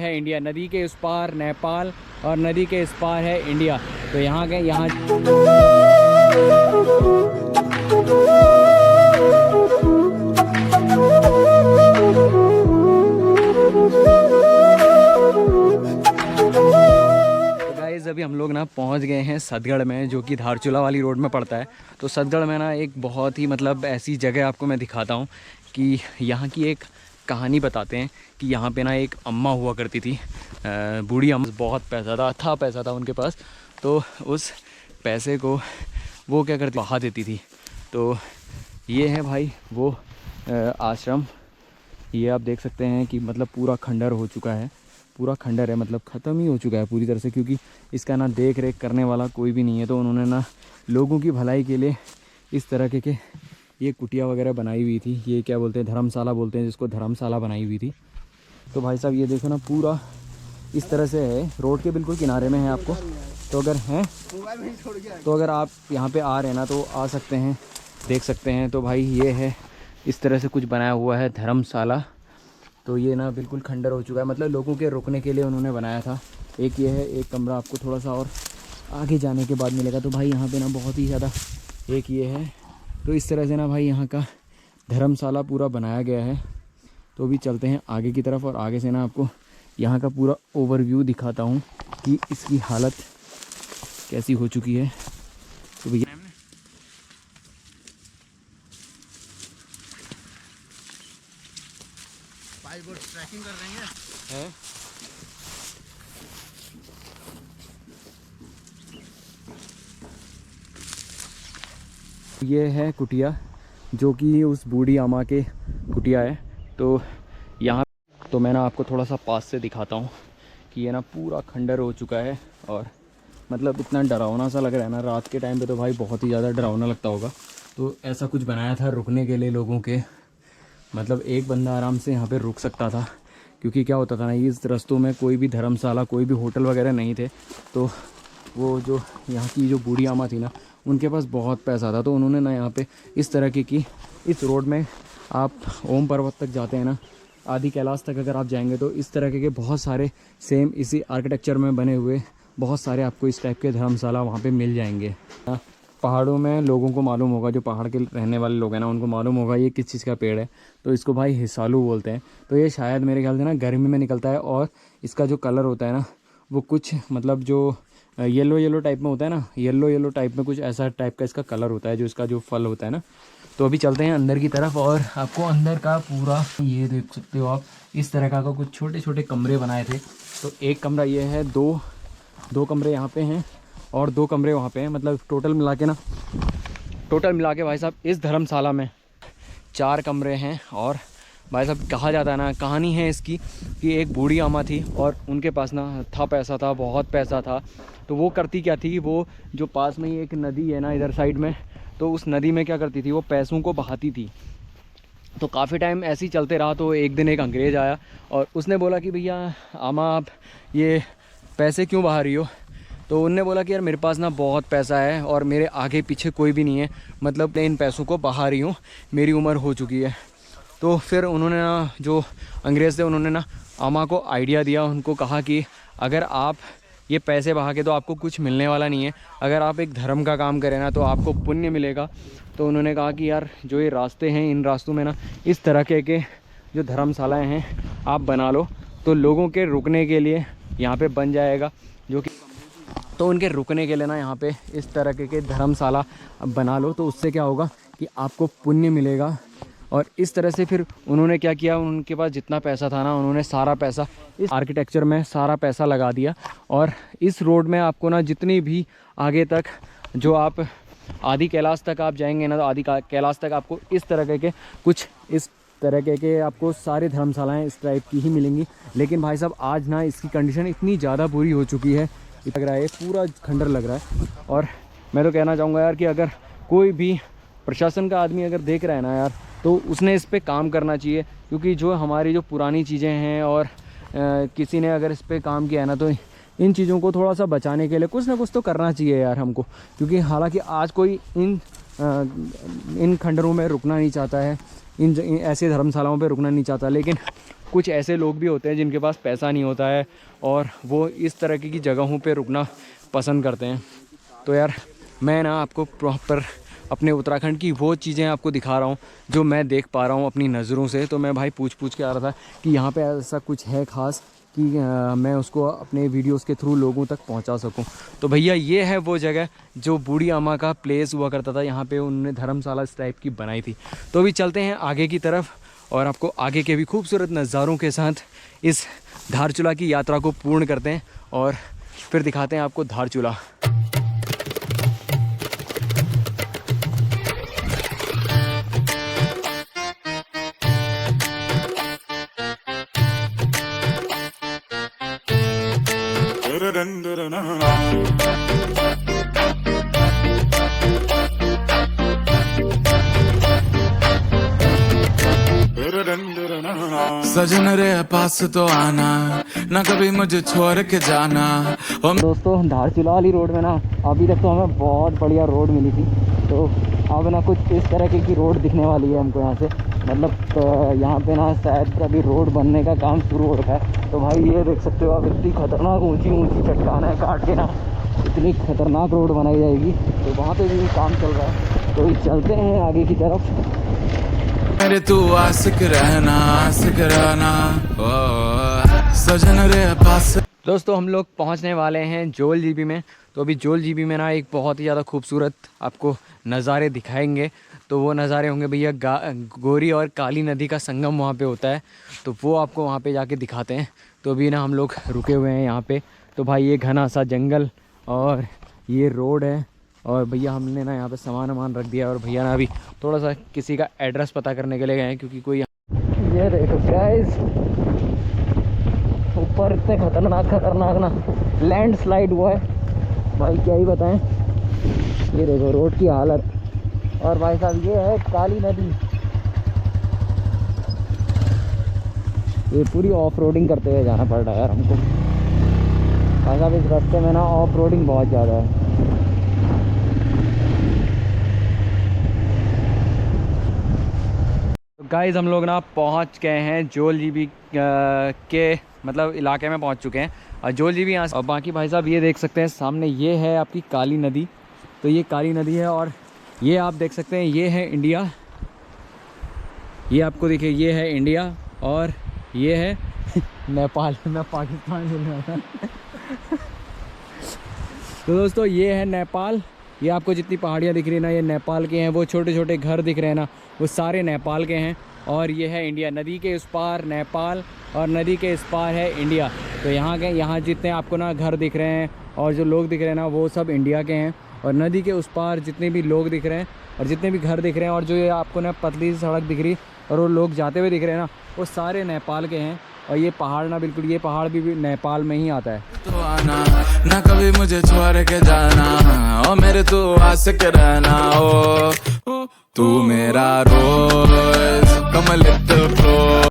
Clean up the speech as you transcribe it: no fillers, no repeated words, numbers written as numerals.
है इंडिया, नदी के उस पार नेपाल और नदी के इस पार है इंडिया। तो यहाँ के यहाँ अभी हम लोग ना पहुंच गए हैं सतगढ़ में, जो कि धारचूला वाली रोड में पड़ता है। तो सतगढ़ में ना एक बहुत ही मतलब ऐसी जगह आपको मैं दिखाता हूं कि यहाँ की एक कहानी बताते हैं कि यहाँ पे ना एक अम्मा हुआ करती थी, बूढ़ी अम्मा। बहुत पैसा था पैसा था उनके पास। तो उस पैसे को वो क्या करती, बहा देती थी। तो ये है भाई वो आश्रम। ये आप देख सकते हैं कि मतलब पूरा खंडर हो चुका है, पूरा खंडर है, मतलब ख़त्म ही हो चुका है पूरी तरह से, क्योंकि इसका ना देख रेख करने वाला कोई भी नहीं है। तो उन्होंने ना लोगों की भलाई के लिए इस तरह के ये कुटिया वगैरह बनाई हुई थी। ये क्या बोलते हैं, धर्मशाला बोलते हैं जिसको, धर्मशाला बनाई हुई थी। तो भाई साहब ये देखो ना, पूरा इस तरह से है, रोड के बिल्कुल किनारे में है आपको। तो अगर हैं तो अगर आप यहाँ पर आ रहे हैं ना तो आ सकते हैं, देख सकते हैं। तो भाई ये है, इस तरह से कुछ बनाया हुआ है धर्मशाला। तो ये ना बिल्कुल खंडर हो चुका है, मतलब लोगों के रुकने के लिए उन्होंने बनाया था। एक ये है, एक कमरा आपको थोड़ा सा और आगे जाने के बाद मिलेगा। तो भाई यहाँ पे ना बहुत ही ज़्यादा, एक ये है। तो इस तरह से ना भाई यहाँ का धर्मशाला पूरा बनाया गया है। तो अभी चलते हैं आगे की तरफ और आगे से ना आपको यहाँ का पूरा ओवरव्यू दिखाता हूँ कि इसकी हालत कैसी हो चुकी है। तो भैया ट्रैकिंग कर रही है। ये है कुटिया, जो कि उस बूढ़ी अम्मा के कुटिया है। तो यहाँ तो मैं ना आपको थोड़ा सा पास से दिखाता हूँ कि ये ना पूरा खंडर हो चुका है। और मतलब इतना डरावना सा लग रहा है ना रात के टाइम पे, तो भाई बहुत ही ज़्यादा डरावना लगता होगा। तो ऐसा कुछ बनाया था रुकने के लिए लोगों के, मतलब एक बंदा आराम से यहाँ पे रुक सकता था। क्योंकि क्या होता था ना, इस रस्तों में कोई भी धर्मशाला, कोई भी होटल वगैरह नहीं थे। तो वो जो यहाँ की जो बूढ़ी अम्मा थी ना, उनके पास बहुत पैसा था। तो उन्होंने ना यहाँ पे इस तरह की इस रोड में आप ओम पर्वत तक जाते हैं ना, आदि कैलाश तक अगर आप जाएंगे तो इस तरह के बहुत सारे सेम इसी आर्किटेक्चर में बने हुए बहुत सारे आपको इस टाइप के धर्मशाला वहाँ पे मिल जाएंगे। पहाड़ों में लोगों को मालूम होगा, जो पहाड़ के रहने वाले लोग हैं ना, उनको मालूम होगा ये किस चीज़ का पेड़ है। तो इसको भाई हिसालू बोलते हैं। तो ये शायद मेरे ख्याल से ना गर्मी में निकलता है, और इसका जो कलर होता है ना वो कुछ मतलब जो येलो टाइप में होता है ना, येलो टाइप में कुछ ऐसा टाइप का इसका कलर होता है, जो इसका जो फल होता है ना। तो अभी चलते हैं अंदर की तरफ और आपको अंदर का पूरा ये देख सकते हो आप। इस तरह का कुछ छोटे छोटे कमरे बनाए थे। तो एक कमरा ये है, दो कमरे यहाँ पे हैं और 2 कमरे वहाँ पे हैं। मतलब टोटल मिला के भाई साहब इस धर्मशाला में 4 कमरे हैं। और भाई साहब कहा जाता है ना, कहानी है इसकी कि एक बूढ़ी अम्मा थी और उनके पास ना था पैसा था, बहुत पैसा था। तो वो करती क्या थी, वो जो पास में ही एक नदी है ना इधर साइड में, तो उस नदी में क्या करती थी, वो पैसों को बहाती थी। तो काफ़ी टाइम ऐसे ही चलते रहा। तो एक दिन एक अंग्रेज़ आया और उसने बोला कि भैया अम्मा आप ये पैसे क्यों बहा रही हो। तो उनने बोला कि यार मेरे पास ना बहुत पैसा है और मेरे आगे पीछे कोई भी नहीं है, मतलब इन पैसों को बहा रही हूँ, मेरी उम्र हो चुकी है। तो फिर उन्होंने ना, जो अंग्रेज़ थे, उन्होंने ना अम्मा को आइडिया दिया। उनको कहा कि अगर आप ये पैसे बहा के तो आपको कुछ मिलने वाला नहीं है, अगर आप एक धर्म का काम करें ना तो आपको पुण्य मिलेगा। तो उन्होंने कहा कि यार जो ये रास्ते हैं, इन रास्तों में ना इस तरह के जो धर्मशालाएँ हैं आप बना लो, तो लोगों के रुकने के लिए यहाँ पे बन जाएगा। जो कि तो उनके रुकने के लिए ना यहाँ पे इस तरह के धर्मशाला बना लो, तो उससे क्या होगा कि आपको पुण्य मिलेगा। और इस तरह से फिर उन्होंने क्या किया, उनके पास जितना पैसा था ना, उन्होंने सारा पैसा इस आर्किटेक्चर में सारा पैसा लगा दिया। और इस रोड में आपको ना जितनी भी आगे तक, जो आप आदि कैलाश तक आप जाएंगे ना, तो आदि कैलाश तक आपको इस तरह के कुछ इस तरह के आपको सारी धर्मशालाएँ इस टाइप की ही मिलेंगी। लेकिन भाई साहब आज ना इसकी कंडीशन इतनी ज़्यादा बुरी हो चुकी है, लग रहा है पूरा खंडर लग रहा है। और मैं तो कहना चाहूँगा यार कि अगर कोई भी प्रशासन का आदमी अगर देख रहा है ना यार, तो उसने इस पे काम करना चाहिए। क्योंकि जो हमारी जो पुरानी चीज़ें हैं और किसी ने अगर इस पे काम किया है ना, तो इन चीज़ों को थोड़ा सा बचाने के लिए कुछ ना कुछ तो करना चाहिए यार हमको। क्योंकि हालांकि आज कोई इन खंडरों में रुकना नहीं चाहता है, इन ऐसे धर्मशालाओं पे रुकना नहीं चाहता। लेकिन कुछ ऐसे लोग भी होते हैं जिनके पास पैसा नहीं होता है और वो इस तरह की जगहों पे रुकना पसंद करते हैं। तो यार मैं ना आपको प्रॉपर अपने उत्तराखंड की वो चीज़ें आपको दिखा रहा हूँ जो मैं देख पा रहा हूँ अपनी नज़रों से। तो मैं भाई पूछ के आ रहा था कि यहाँ पे ऐसा कुछ है ख़ास कि मैं उसको अपने वीडियोस के थ्रू लोगों तक पहुँचा सकूँ। तो भैया ये है वो जगह जो बूढ़ी अम्मा का प्लेस हुआ करता था, यहाँ पे उन्होंने धर्मशाला इस टाइप की बनाई थी। तो अभी चलते हैं आगे की तरफ और आपको आगे के भी खूबसूरत नज़ारों के साथ इस धारचूला की यात्रा को पूर्ण करते हैं और फिर दिखाते हैं आपको धारचूला। सजन रे पास तो आना, ना कभी मुझे छोड़ के जाना। दोस्तों धारचूला वाली रोड में ना अभी तक तो हमें बहुत बढ़िया रोड मिली थी, तो अब ना कुछ इस तरह की रोड दिखने वाली है हमको यहाँ से। मतलब यहाँ पे ना शायद अभी रोड बनने का काम शुरू हो रखा है। तो भाई ये देख सकते हो आप, इतनी खतरनाक ऊंची ऊंची चट्टानें काट के ना इतनी खतरनाक रोड बनाई जाएगी। तो वहाँ पे भी काम चल रहा है, तो चलते हैं आगे की तरफ। मेरे तू आशिक रहना ओ सजन रे पास। दोस्तों हम लोग पहुंचने वाले हैं जोल जीबी में। तो अभी जोल जीबी में ना एक बहुत ही ज़्यादा खूबसूरत आपको नज़ारे दिखाएंगे। तो वो नज़ारे होंगे भैया गोरी और काली नदी का संगम वहाँ पे होता है, तो वो आपको वहाँ पे जाके दिखाते हैं। तो अभी ना हम लोग रुके हुए हैं यहाँ पे। तो भाई ये घना सा जंगल और ये रोड है और भैया हमने ना यहाँ पे सामान रख दिया और भैया ना अभी थोड़ा सा किसी का एड्रेस पता करने के लिए गए हैं, क्योंकि कोई ये देखो गाइस ऊपर इतने खतरनाक ना लैंडस्लाइड हुआ है भाई, क्या ही बताएं। ये देखो रोड की हालत। और भाई साहब ये है काली नदी, ये पूरी ऑफ रोडिंग करते हुए जाना पड़ रहा है यार हमको। भाई साहब इस रास्ते में ना ऑफ रोडिंग बहुत ज़्यादा है। गाइस हम लोग ना पहुंच गए हैं जोल जीबी के मतलब इलाके में पहुंच चुके हैं और जोल जीबी यहाँ से। और बाकी भाई साहब ये देख सकते हैं सामने ये है आपकी काली नदी। तो ये काली नदी है और ये आप देख सकते हैं ये है इंडिया। ये आपको देखिए ये है इंडिया और ये है नेपाल। मैं पाकिस्तान बोल रहा था। तो दोस्तों ये है नेपाल। ये आपको जितनी पहाड़ियाँ दिख रही है ना ये नेपाल के हैं। वो छोटे छोटे घर दिख रहे हैं ना वो सारे नेपाल के हैं। और ये है इंडिया। नदी के उस पार नेपाल और नदी के इस पार है इंडिया। तो यहाँ जितने आपको ना घर दिख रहे हैं और जो लोग दिख रहे हैं ना वो सब इंडिया के हैं। और नदी के उस पार जितने भी लोग दिख रहे हैं और जितने भी घर दिख रहे हैं और जो ये आपको ना पतली सी सड़क दिख रही और वो लोग जाते हुए दिख रहे हैं ना वो सारे नेपाल के हैं। और ये पहाड़ ना बिल्कुल ये पहाड़ भी नेपाल में ही आता है। तो आना ना कभी मुझे छोड़ के जाना, ओ मेरे तू आशिक रहना ओ तू मेरा रोज कमल